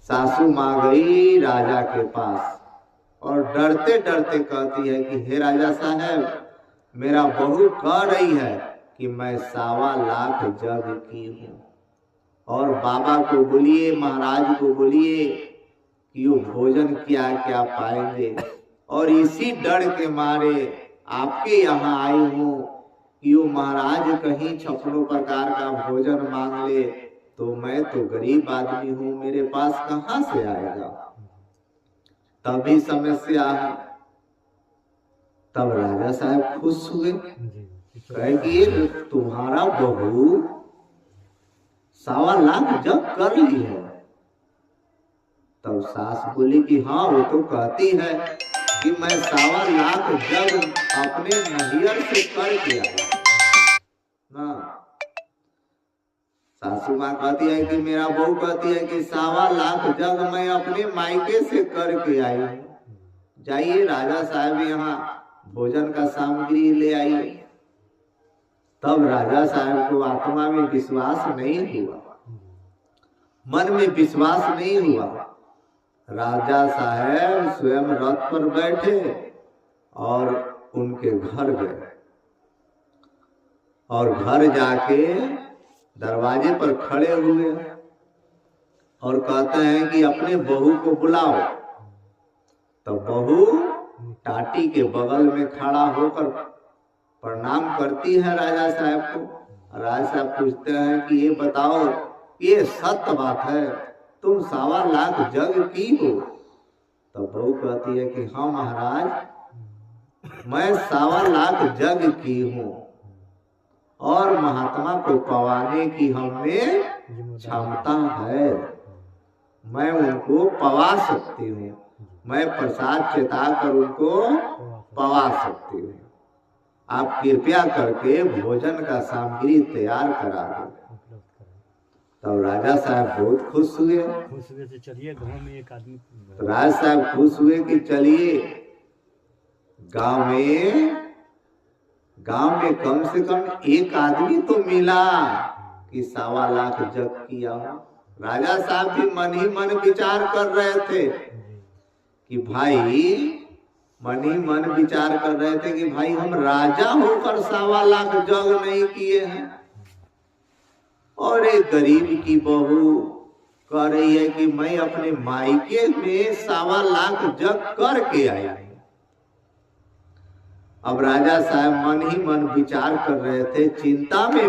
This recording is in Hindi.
सासू माँ गई राजा के पास और डरते डरते कहती है कि हे राजा साहब, मेरा बहू कह रही है कि मैं 1.25 लाख जग की हूँ, और बाबा को बोलिए, महाराज को बोलिए कि वो भोजन क्या क्या पाएंगे, और इसी डर के मारे आपके यहाँ आई हूँ कि वो महाराज कहीं 56 प्रकार का भोजन मांग ले, तो मैं तो गरीब आदमी हूँ, मेरे पास कहाँ से आएगा। तभी समस्या है। तब राजा साहब खुश हुए, कहे कि तुम्हारा बहू 1.25 लाख जग कर ली है। तब सास बोली कि हाँ, वो तो कहती है कि मैं 1.25 लाख जग अपने नैहर से करके आया ना। सासू माँ कहती है कि मेरा बहू कहती है कि 1.25 लाख जग मैं अपने मायके से करके आई हूँ, जाइए राजा साहब यहाँ भोजन का सामग्री ले आइए। तब राजा साहब को आत्मा में विश्वास नहीं हुआ, मन में विश्वास नहीं हुआ। राजा साहब स्वयं रथ पर बैठे और उनके घर गए, और घर जाके दरवाजे पर खड़े हुए और कहते हैं कि अपने बहू को बुलाओ। तो बहू टाटी के बगल में खड़ा होकर प्रणाम करती है राजा साहब को। राजा साहब पूछते हैं कि ये बताओ, ये सत्य बात है, तुम 1.25 लाख जग की हो? तो बहू कहती है कि हाँ महाराज, मैं 1.25 लाख जग की हूँ, और महात्मा को पवाने की हमें क्षमता है, मैं उनको पवा सकती हूँ, मैं प्रसाद चेता कर उनको पवा सकती हूँ। आप कृपया करके भोजन का सामग्री तैयार करा दो। तब राजा साहब बहुत खुश हुए। तो चलिए गांव में एक आदमी, तो राजा साहब खुश हुए कि चलिए गांव में कम से कम एक आदमी तो मिला कि 1.25 लाख जग किया। राजा साहब भी मन ही मन विचार कर रहे थे कि भाई, मन ही मन विचार कर रहे थे कि भाई हम राजा होकर 1.25 लाख जग नहीं किए हैं, और एक गरीब की बहू कह रही है कि मैं अपने मायके में 1.25 लाख जग करके आई। अब राजा साहब मन ही मन विचार कर रहे थे, चिंता में